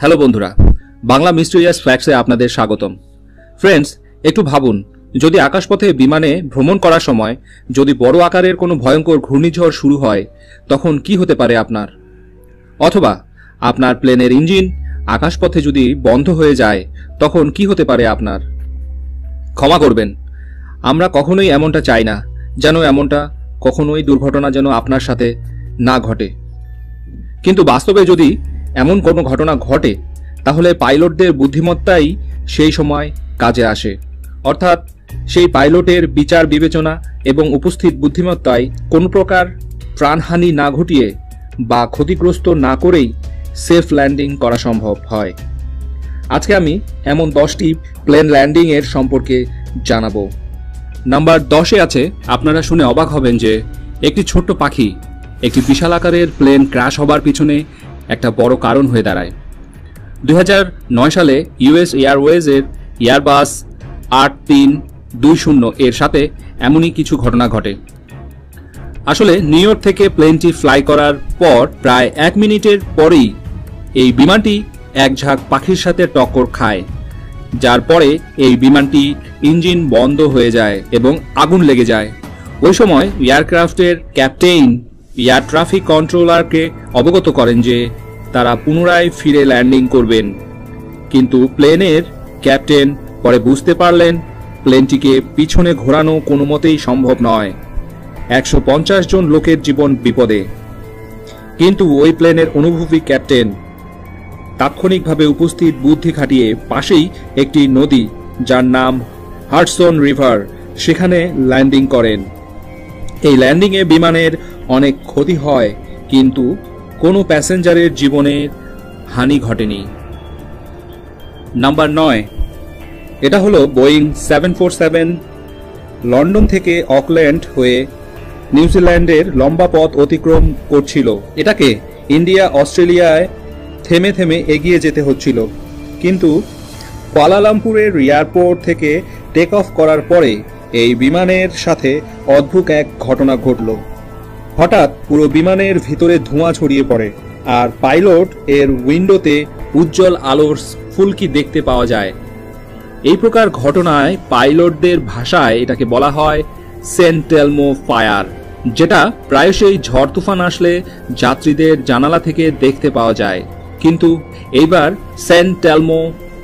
Hello বন্ধুরা, Bangla mysterious ফ্যাক্টসে আপনাদের স্বাগতম। ফ্রেন্ডস, একটু ভাবুন, যদি আকাশপথে বিমানে ভ্রমণ করার সময় যদি বড় আকারের কোনো ভয়ঙ্কর ঘূর্ণিঝড় শুরু হয়, তখন কি হতে পারে আপনার? অথবা আপনার প্লেনের ইঞ্জিন আকাশপথে যদি বন্ধ হয়ে যায়, তখন কি হতে পারে আপনার? ক্ষমা করবেন, আমরা কখনোই এমনটা চাই না, যেন এমনটা কখনোই দুর্ঘটনা যেন আপনার সাথে না ঘটে। কিন্তু বাস্তবে যদি এমন কোনো ঘটনা ঘটে, তাহলে পাইলটদের বুদ্ধিমত্তাই সেই সময় কাজে আসে। অর্থাৎ সেই পাইলটের বিচার বিবেচনা এবং উপস্থিত বুদ্ধিমত্তায় কোনো প্রকার প্রাণহানি না ঘটিয়ে বা ক্ষতিগ্রস্ত না করেই সেফ ল্যান্ডিং করা সম্ভব হয়। আজকে আমি এমন 10টি প্লেন ল্যান্ডিংয়ের সম্পর্কে জানাবো। নাম্বার 10-এ আছে, আপনারা শুনে অবাক হবেন যে একটি ছোট্ট পাখি একটি বিশাল আকারের প্লেন ক্র্যাশ হবার পিছনে একটা বড় কারণ হয়ে দাঁড়ায়। 2009 সালে ইউএস এয়ারওয়েজের এয়ারবাস 8320 এর সাথে এমনই কিছু ঘটনা ঘটে। আসলে নিউ ইয়র্ক থেকে প্লেনটি ফ্লাই করার পর প্রায় 1 মিনিটের পরেই এই বিমানটি এক ঝাঁক পাখির সাথে টক্কর খায়, যার পরে এই বিমানটি ইঞ্জিন বন্ধ হয়ে যায় এবং আগুন লেগে যায়। ওই সময় এয়ারক্রাফটের ক্যাপ্টেন এয়ার ট্রাফিক কন্ট্রোলারকে অবগত করেন যে তারা পুনরায় ফিরে ল্যান্ডিং করবেন, কিন্তু প্লেনের ক্যাপ্টেন পরে বুঝতে পারলেন প্লেনটিকে পিছনে ঘোরানো কোনো মতেই সম্ভব নয়। 150 জন লোকের জীবন বিপদে। কিন্তু ওই প্লেনের অনুভবী ক্যাপ্টেন তাৎক্ষণিকভাবে উপস্থিত বুদ্ধি খাটিয়ে পাশেই একটি নদী, যার নাম হাডসন রিভার, সেখানে ল্যান্ডিং করেন। এই ল্যান্ডিংয়ে বিমানের অনেক ক্ষতি হয়, কিন্তু কোনো প্যাসেঞ্জারের জীবনের হানি ঘটেনি। নাম্বার 9, এটা হলো বোয়িং 747 লন্ডন থেকে অকল্যান্ড হয়ে নিউজিল্যান্ডের লম্বা পথ অতিক্রম করছিল। এটাকে ইন্ডিয়া অস্ট্রেলিয়ায় থেমে থেমে এগিয়ে যেতে হচ্ছিল, কিন্তু কুয়ালালামপুরের এয়ারপোর্ট থেকে টেক অফ করার পরে এই বিমানের সাথে অদ্ভুত এক ঘটনা ঘটল। হঠাৎ পুরো বিমানের ভিতরে ধোঁয়া ছড়িয়ে পড়ে, আর পাইলট এর উইন্ডোতে উজ্জ্বল আলোর ফুলকি দেখতে পাওয়া যায়। এই প্রকার ঘটনায় পাইলটদের ভাষায় এটাকে বলা হয় সেন্ট টেলমো ফায়ার, যেটা প্রায়শই ঝড় তুফান আসলে যাত্রীদের জানালা থেকে দেখতে পাওয়া যায়। কিন্তু এইবার সেন্ট টেলমো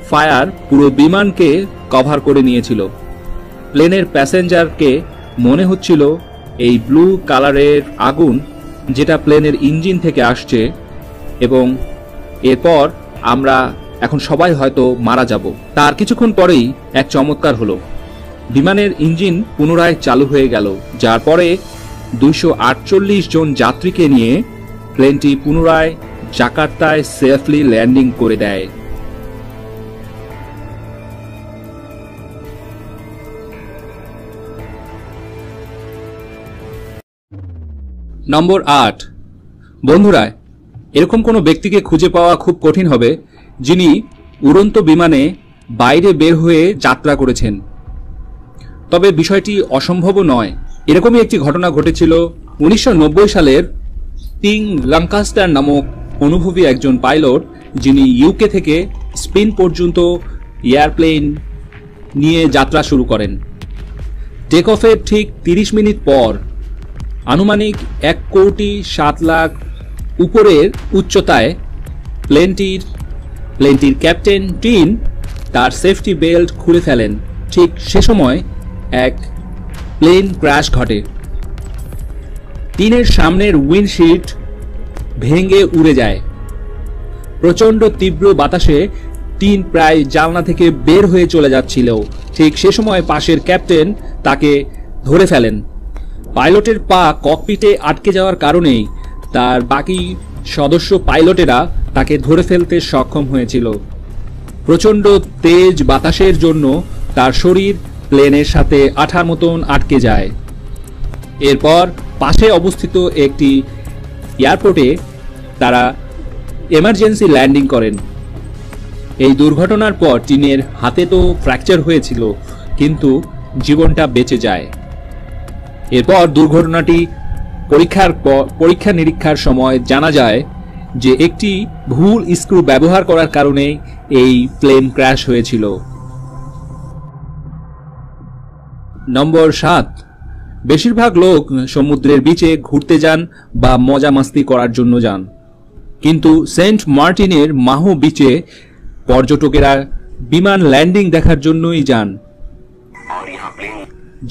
ফায়ার পুরো বিমানকে কভার করে নিয়েছিল। প্লেনের প্যাসেঞ্জারকে মনে হচ্ছিল এই ব্লু কালারের আগুন, যেটা প্লেনের ইঞ্জিন থেকে আসছে, এবং এরপর আমরা এখন সবাই হয়তো মারা যাব। তার কিছুক্ষণ পরেই এক চমৎকার হলো, বিমানের ইঞ্জিন পুনরায় চালু হয়ে গেল, যার পরে 248 জন যাত্রীকে নিয়ে প্লেনটি পুনরায় জাকার্তায় সেফলি ল্যান্ডিং করে দেয়। নম্বর 8, বন্ধুরা, এরকম কোনো ব্যক্তিকে খুঁজে পাওয়া খুব কঠিন হবে যিনি উড়ন্ত বিমানে বাইরে বের হয়ে যাত্রা করেছেন। তবে বিষয়টি অসম্ভবও নয়। এরকমই একটি ঘটনা ঘটেছিল 1990 সালের টিং লাঙ্কাস্টার নামক অনুভবী একজন পাইলট, যিনি ইউকে থেকে স্পেন পর্যন্ত এয়ারপ্লেন নিয়ে যাত্রা শুরু করেন। টেক অফের ঠিক 30 মিনিট পর আনুমানিক 1,07,00,000 উপরের উচ্চতায় প্লেনটির ক্যাপ্টেন টিন তার সেফটি বেল্ট খুলে ফেলেন। ঠিক সে সময় এক প্লেন ক্র্যাশ ঘটে। টিনের সামনের উইন্ডশিল্ড ভেঙে উড়ে যায়। প্রচণ্ড তীব্র বাতাসে টিন প্রায় জানলা থেকে বের হয়ে চলে যাচ্ছিল। ঠিক সে সময় পাশের ক্যাপ্টেন তাকে ধরে ফেলেন। পাইলটের পা ককপিটে আটকে যাওয়ার কারণেই তার বাকি সদস্য পাইলটেরা তাকে ধরে ফেলতে সক্ষম হয়েছিল। প্রচণ্ড তেজ বাতাসের জন্য তার শরীর প্লেনের সাথে আঠার মতন আটকে যায়। এরপর পাশে অবস্থিত একটি এয়ারপোর্টে তারা এমার্জেন্সি ল্যান্ডিং করেন। এই দুর্ঘটনার পর টিনের হাতে তো ফ্র্যাকচার হয়েছিল, কিন্তু জীবনটা বেঁচে যায়। এরপর দুর্ঘটনাটি পরীক্ষা নিরীক্ষার সময় জানা যায় যে একটি ভুল স্ক্রু ব্যবহার করার কারণে এই প্লেন ক্র্যাশ হয়েছিল। নম্বর 7, বেশিরভাগ লোক সমুদ্রের বিচে ঘুরতে যান বা মজা মাস্তি করার জন্য যান, কিন্তু সেন্ট মার্টিনের মাহো বিচে পর্যটকেরা বিমান ল্যান্ডিং দেখার জন্যই যান,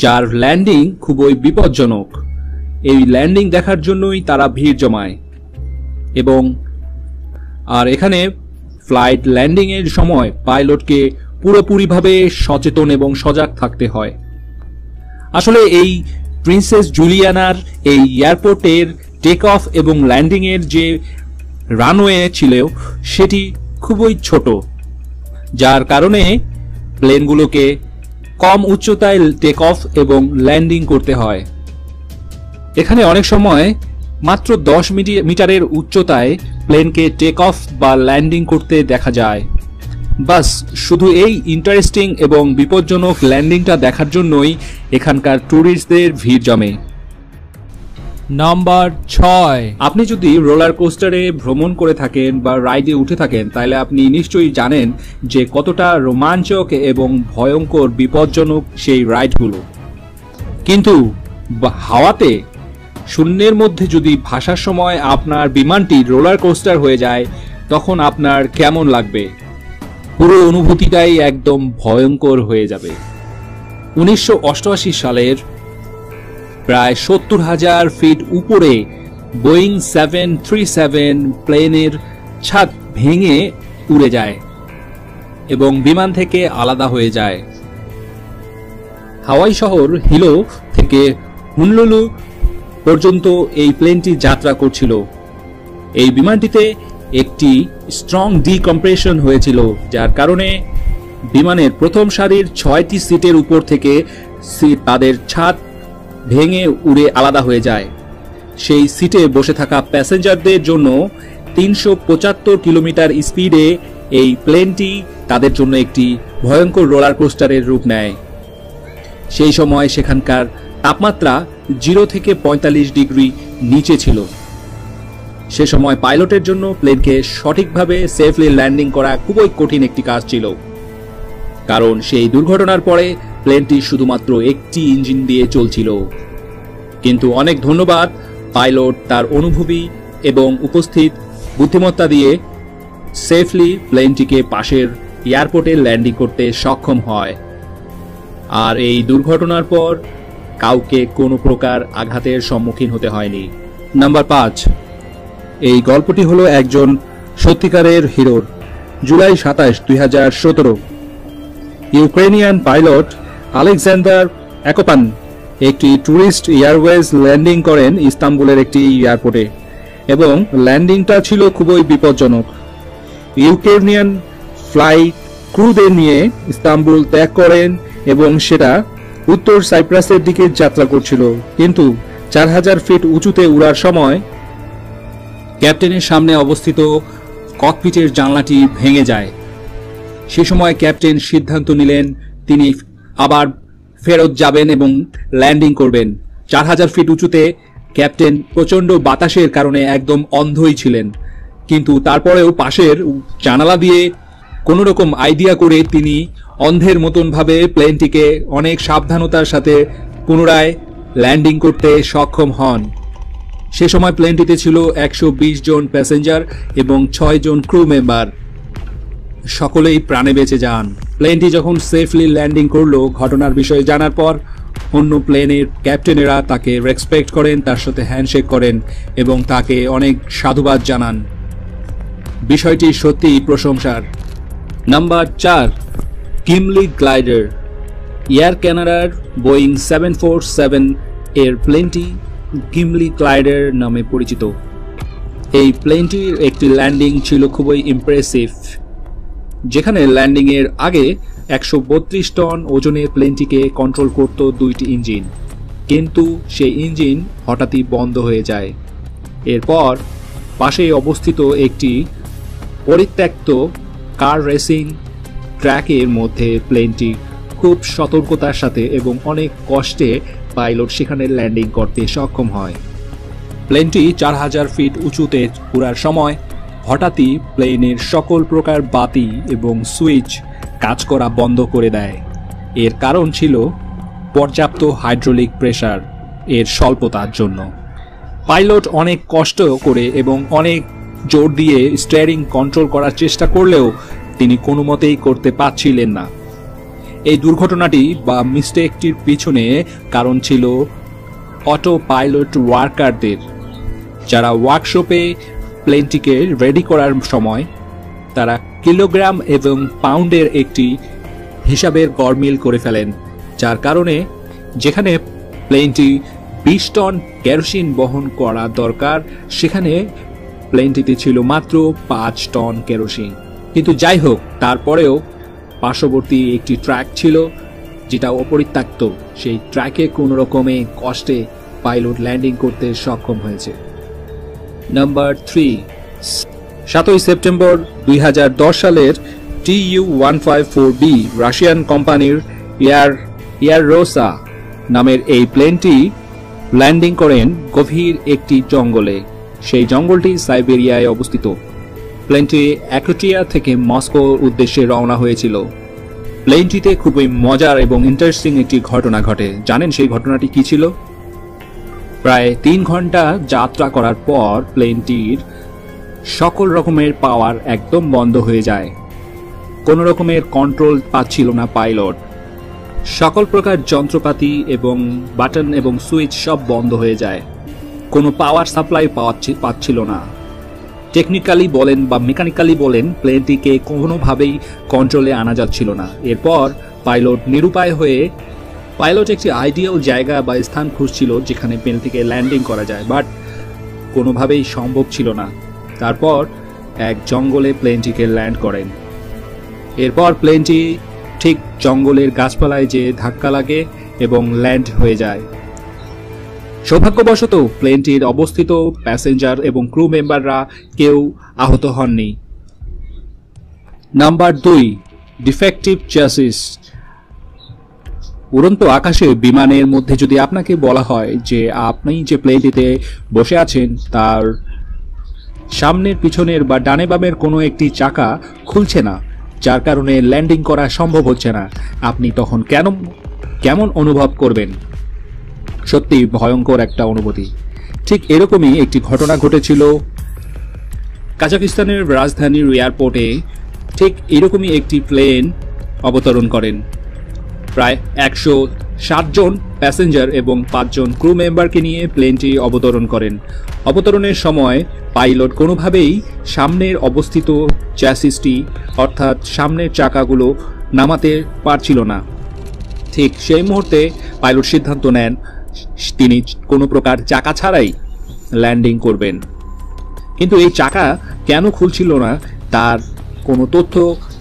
যার ল্যান্ডিং খুবই বিপজ্জনক। এই ল্যান্ডিং দেখার জন্যই তারা ভিড় জমায় এবং এখানে ফ্লাইট ল্যান্ডিং এর সময় পাইলটকে পুরোপুরিভাবে সচেতন এবং সজাগ থাকতে হয়। আসলে এই প্রিন্সেস জুলিয়ানার এই এয়ারপোর্টের টেক অফ এবং ল্যান্ডিং এর যে রানওয়ে ছিল সেটি খুবই ছোট, যার কারণে প্লেনগুলোকে কম উচ্চতায় টেক অফ এবং ল্যান্ডিং করতে হয়। এখানে অনেক সময় মাত্র 10 মিটারের উচ্চতায় প্লেনকে টেক অফ বা ল্যান্ডিং করতে দেখা যায়। বাস শুধু এই ইন্টারেস্টিং এবং বিপজ্জনক ল্যান্ডিংটা দেখার জন্যই এখানকার ট্যুরিস্টদের ভিড় জমে। নাম্বার 6, আপনি যদি রোলার কোস্টারে ভ্রমণ করে থাকেন বা রাইডে উঠে থাকেন তাহলে আপনি নিশ্চয়ই জানেন যে কতটা রোমাঞ্চক এবং ভয়ঙ্কর বিপজ্জনক সেই রাইডগুলো। কিন্তু হাওয়াতে শূন্যের মধ্যে যদি ভাসার সময় আপনার বিমানটি রোলার কোস্টার হয়ে যায় তখন আপনার কেমন লাগবে? পুরো অনুভূতিটাই একদম ভয়ঙ্কর হয়ে যাবে। 1988 সালের প্রায় 70,000 ফিট উপরে বোয়িং 737 প্লেনের ছাদ ভেঙে উড়ে যায় এবং বিমান থেকে আলাদা হয়ে যায়। হাওয়াই শহর হিলো থেকে হুনলুলু পর্যন্ত এই প্লেনটি যাত্রা করছিল। এই বিমানটিতে একটি স্ট্রং ডিকম্প্রেশন হয়েছিল, যার কারণে বিমানের প্রথম সারির 6টি সিটের উপর থেকে তাদের ছাদ ভেঙে উড়ে আলাদা হয়ে যায়। সেই সিটে বসে থাকা প্যাসেঞ্জারদের জন্য 375 কিলোমিটার স্পিডে এই প্লেনটি তাদের জন্য একটি ভয়ঙ্কর রোলার কোস্টারের রূপ নেয়। সেই সময় সেখানকার তাপমাত্রা 0 থেকে 45 ডিগ্রি নিচে ছিল। সে সময় পাইলটের জন্য প্লেনকে সঠিকভাবে সেফলি ল্যান্ডিং করা খুবই কঠিন একটি কাজ ছিল, কারণ সেই দুর্ঘটনার পরে প্লেনটি শুধুমাত্র একটি ইঞ্জিন দিয়ে চলছিল। কিন্তু অনেক ধন্যবাদ পাইলট তার অনুভবী এবং উপস্থিত বুদ্ধিমত্তা দিয়ে সেফলি প্লেনটিকে পাশের এয়ারপোর্টে ল্যান্ডিং করতে সক্ষম হয়। আর এই দুর্ঘটনার পর কাউকে কোনো প্রকার আঘাতের সম্মুখীন হতে হয়নি। নাম্বার 5, এই গল্পটি হলো একজন সত্যিকারের হিরোর। জুলাই 27, 2017 ইউক্রেনিয়ান পাইলট আলেকজান্ডার একোপান একটি ট্যুরিস্ট এয়ারওয়েজ ল্যান্ডিং করেন ইস্তাম্বুলের একটি এয়ারপোর্টে এবং ল্যান্ডিংটা ছিল খুবই বিপজ্জনক। ইউক্রেনিয়ান ফ্লাইট ক্রুদের নিয়ে ইস্তাম্বুল ত্যাগ করেন এবং সেটা উত্তর সাইপ্রাসের দিকে যাত্রা করছিল, কিন্তু 4000 ফিট উঁচুতে উড়ার সময় ক্যাপ্টেনের সামনে অবস্থিত ককপিটের জানলাটি ভেঙে যায়। সে সময় ক্যাপ্টেন সিদ্ধান্ত নিলেন তিনি আবার ফেরত যাবেন এবং ল্যান্ডিং করবেন। 4000 ফিট উঁচুতে ক্যাপ্টেন প্রচন্ড বাতাসের কারণে একদম অন্ধই ছিলেন, কিন্তু তারপরেও পাশের জানালা দিয়ে কোনো রকম আইডিয়া করে তিনি অন্ধের মতন ভাবে প্লেনটিকে অনেক সাবধানতার সাথে পুনরায় ল্যান্ডিং করতে সক্ষম হন। সে সময় প্লেনটিতে ছিল 120 জন প্যাসেঞ্জার এবং 6 জন ক্রু মেম্বার। সকলেই প্রাণে বেঁচে যান। প্লেনটি যখন সেফলি ল্যান্ডিং করলো, ঘটনার বিষয়ে জানার পর অন্য প্লেনের ক্যাপ্টেনেরা তাকে রেসপেক্ট করেন, তার সাথে হ্যান্ডশেক করেন এবং তাকে অনেক সাধুবাদ জানান। বিষয়টি সত্যিই প্রশংসার। Number 4, Gimli glider. এয়ার কানাডার বোয়িং 747 এর প্লেনটি কিমলি গ্লাইডার নামে পরিচিত। এই প্লেনটির একটি ল্যান্ডিং ছিল খুবই ইমপ্রেসিভ, যেখানে ল্যান্ডিং এর আগে 132 টন ওজনের প্লেনটিকে কন্ট্রোল করত 2টি ইঞ্জিন, কিন্তু সেই ইঞ্জিন হঠাৎই বন্ধ হয়ে যায়। এরপর পাশে অবস্থিত একটি পরিত্যক্ত কার রেসিং ট্র্যাকের মধ্যে প্লেনটি খুব সতর্কতার সাথে এবং অনেক কষ্টে পাইলট সেখানে ল্যান্ডিং করতে সক্ষম হয়। প্লেনটি 4000 ফিট উঁচুতে উড়ার সময় হঠাৎই প্লেনের সকল প্রকার বাতি এবং সুইচ কাজ করা বন্ধ করে দেয়। এর কারণ ছিল পর্যাপ্ত হাইড্রোলিক প্রেসার এর স্বল্পতার জন্য। পাইলট অনেক কষ্ট করে এবং অনেক জোর দিয়ে স্টিয়ারিং কন্ট্রোল করার চেষ্টা করলেও তিনি কোনো মতেই করতে পারছিলেন না। এই দুর্ঘটনাটি বা মিস্টেকটির পিছনে কারণ ছিল অটো পাইলট ওয়ার্কারদের, যারা ওয়ার্কশপে প্লেনটিকে রেডি করার সময় তারা কিলোগ্রাম এবং পাউন্ডের একটি হিসাবের গড়মিল করে ফেলেন, যার কারণে যেখানে প্লেনটি 20 টন কেরোসিন বহন করা দরকার সেখানে প্লেনটিতে ছিল মাত্র 5 টন কেরোসিন। কিন্তু যাই হোক, তারপরেও পার্শ্ববর্তী একটি ট্র্যাক ছিল যেটা অপরিত্যক্ত, সেই ট্র্যাকে কোনো রকমে কষ্টে পাইলট ল্যান্ডিং করতে সক্ষম হয়েছে। নাম্বার 3, 7 সেপ্টেম্বর 2010 সালের Tu-154B রাশিয়ান কোম্পানির ইয়ারোসা নামের এই প্লেনটি ল্যান্ডিং করেন গভীর একটি জঙ্গলে। সেই জঙ্গলটি সাইবেরিয়ায় অবস্থিত। প্লেনটি অ্যাক্রোটিয়া থেকে মস্কোর উদ্দেশ্যে রওনা হয়েছিল। প্লেনটিতে খুবই মজার এবং ইন্টারেস্টিং একটি ঘটনা ঘটে। জানেন সেই ঘটনাটি কি ছিল? প্রায় 3 ঘন্টা যাত্রা করার পর প্লেনটির সকল রকমের পাওয়ার একদম বন্ধ হয়ে যায়। কোনো রকমের কন্ট্রোল পাচ্ছিল না পাইলট। সকল প্রকার যন্ত্রপাতি এবং বাটন এবং সুইচ সব বন্ধ হয়ে যায়। কোনো পাওয়ার সাপ্লাই পাচ্ছিল না। টেকনিক্যালি বলেন বা মেকানিক্যালি বলেন, প্লেনটিকে কোনোভাবেই কন্ট্রোলে আনা যাচ্ছিল না। এরপর পাইলট নিরুপায় হয়ে পাইলট একটি আইডিয়াল জায়গা বা স্থান খুঁজছিল যেখানে প্লেনটিকে ল্যান্ডিং করা যায়, বাট কোনোভাবেই সম্ভব ছিল না। তারপর এক জঙ্গলে প্লেনটিকে ল্যান্ড করেন। এরপর প্লেনটি ঠিক জঙ্গলের গাছপালায় যে ধাক্কা লাগে এবং ল্যান্ড হয়ে যায়। সৌভাগ্যবশত প্লেনটির অবস্থিত প্যাসেঞ্জার এবং ক্রু মেম্বাররা কেউ আহত হননি। Number 2, defective chassis. উড়ন্ত আকাশে বিমানের মধ্যে যদি আপনাকে বলা হয় যে আপনি যে প্লেনটিতে বসে আছেন তার সামনের, পিছনের বা ডানে বামের কোনো একটি চাকা খুলছে না, যার কারণে ল্যান্ডিং করা সম্ভব হচ্ছে না, আপনি তখন কেমন অনুভব করবেন? সত্যি ভয়ঙ্কর একটা অনুভূতি। ঠিক এরকমই একটি ঘটনা ঘটেছিল কাজাকিস্তানের রাজধানীর এয়ারপোর্টে। ঠিক এরকমই একটি প্লেন অবতরণ করেন। প্রায় 160 জন প্যাসেঞ্জার এবং 5 জন ক্রু মেম্বারকে নিয়ে প্লেনটি অবতরণ করেন। অবতরণের সময় পাইলট কোনোভাবেই সামনের অবস্থিত চ্যাসিসটি অর্থাৎ সামনের চাকাগুলো নামাতে পারছিল না। ঠিক সেই মুহূর্তে পাইলট সিদ্ধান্ত নেন তিনি কোনো প্রকার চাকা ছাড়াই ল্যান্ডিং করবেন। কিন্তু এই চাকা কেন খুলছিল না তার কোনো তথ্য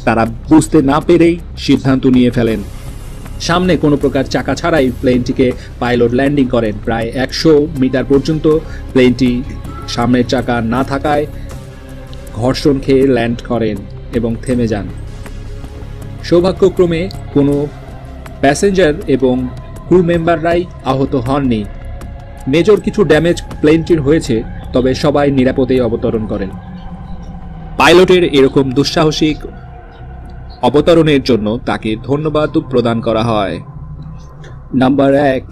তারা বুঝতে না পেরেই সিদ্ধান্ত নিয়ে ফেলেন। সামনে কোনো প্রকার চাকা ছাড়াই প্লেনটিকে পাইলট ল্যান্ডিং করেন। প্রায় 100 মিটার পর্যন্ত প্লেনটি সামনের চাকা না থাকায় ঘর্ষণ খেয়ে ল্যান্ড করেন এবং থেমে যান। সৌভাগ্যক্রমে কোনো প্যাসেঞ্জার এবং ক্রু মেম্বাররাই আহত হননি। মেজর কিছু ড্যামেজ প্লেনটির হয়েছে, তবে সবাই নিরাপদে অবতরণ করেন। পাইলটের এরকম দুঃসাহসিক অবতরণের জন্য তাকে ধন্যবাদ প্রদান করা হয়। নাম্বার 1,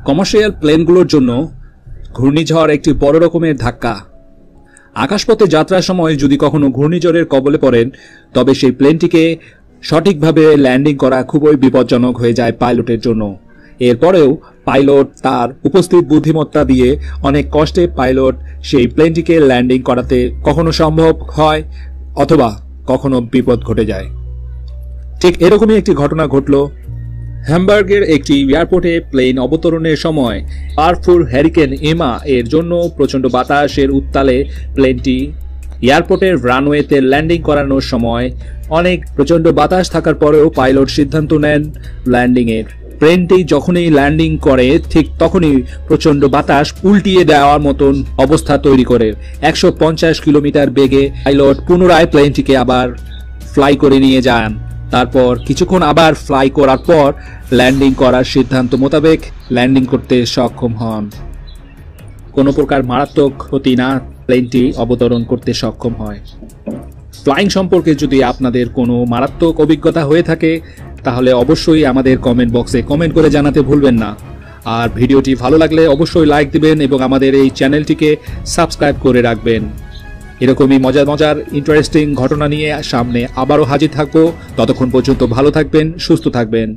কমার্শিয়াল প্লেনগুলোর জন্য ঘূর্ণিঝড় একটি বড় রকমের ধাক্কা। আকাশপথে যাত্রার সময় যদি কখনো ঘূর্ণিঝড়ের কবলে পড়েন তবে সেই প্লেনটিকে সঠিকভাবে ল্যান্ডিং করা খুবই বিপজ্জনক হয়ে যায় পাইলটের জন্য। এরপরেও পাইলট তার উপস্থিত বুদ্ধিমত্তা দিয়ে অনেক কষ্টে পাইলট সেই প্লেনটিকে ল্যান্ডিং করাতে কখনো সম্ভব হয় অথবা কখনো বিপদ ঘটে যায়। ঠিক এরকমই একটি ঘটনা ঘটল হ্যামবার্গের একটি এয়ারপোর্টে প্লেন অবতরণের সময়। পাওয়ারফুল হ্যারিকেন এমা এর জন্য প্রচণ্ড বাতাসের উত্তালে প্লেনটি এয়ারপোর্টের রানওয়েতে ল্যান্ডিং করানোর সময় অনেক প্রচণ্ড বাতাস থাকার পরেও পাইলট সিদ্ধান্ত নেন ল্যান্ডিংয়ের। প্লেনটি যখনই ল্যান্ডিং করে ঠিক তখনই প্রচণ্ড বাতাস উল্টিয়ে দেওয়ার মতন অবস্থা তৈরি করে 150 কিলোমিটার বেগে পাইলট পুনরায় প্লেনটিকে আবার ফ্লাই করে নিয়ে যান। তারপর কিছুক্ষণ আবার ফ্লাই করার পর ল্যান্ডিং করার সিদ্ধান্ত মোতাবেক ল্যান্ডিং করতে সক্ষম হন। কোনো প্রকার মারাত্মক ক্ষতি না প্লেনটি অবতরণ করতে সক্ষম হয়। ফ্লাইং সম্পর্কে যদি আপনাদের কোনো মারাত্মক অভিজ্ঞতা হয়ে থাকে তাহলে অবশ্যই আমাদের কমেন্ট বক্সে কমেন্ট করে জানাতে ভুলবেন না। আর ভিডিওটি ভালো লাগলে অবশ্যই লাইক দিবেন এবং আমাদের এই চ্যানেলটিকে সাবস্ক্রাইব করে রাখবেন। এরকমই মজার মজার ইন্টারেস্টিং ঘটনা নিয়ে সামনে আবারও হাজির থাকবো। ততক্ষণ পর্যন্ত ভালো থাকবেন, সুস্থ থাকবেন।